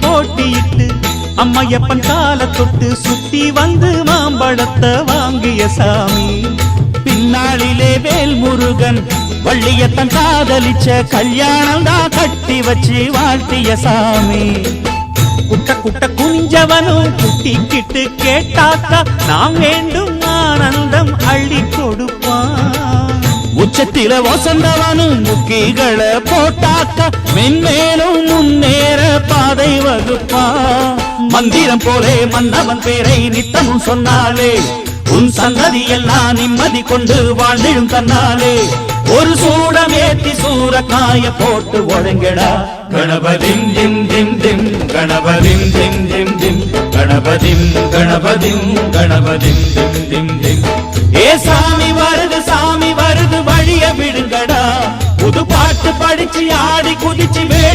போட்டியிட்டு அம்மையப்பன் கால தொட்டு சுத்தி வந்து மாம்பழத்தை வாங்கிய சாமி. பின்னாளிலே வேல் முருகன் வள்ளியத்தன் காதலிச்ச கல்யாணம் தான் கட்டி வச்சு வாழ்த்திய சாமி. குட்ட குட்ட குஞ்சவனும் குட்டிக்கிட்டு கேட்டாக்கா நாம் வேண்டும் ஆனந்தம் அள்ளி கொடுப்பான். உச்சத்தில வசந்தவனும் முக்கிகளை போட்டாக்கா மென்மேலும் முன்னேற பாதை வகுப்பான். மந்திரம் போலே மன்னவன் பேரை நித்தமும் சொன்னாலே உன் சந்ததி எல்லாம் நிம்மதி கொண்டு வாழ்ந்திடும் தன்னாலே. ஒரு சூடமேத்தி சூரக்காய போட்டு ஒழுங்கடா. கணபதிம் திம் திம் திம் கணபதிம் திம் திம் திம் கணபதிம் கணபதிம் கணபதிம் திம் திம் திம். ஏ சாமி வருது வழிய விடுங்கடா. புது பாட்டு படிச்சு ஆடி குதிச்சு வேட்டு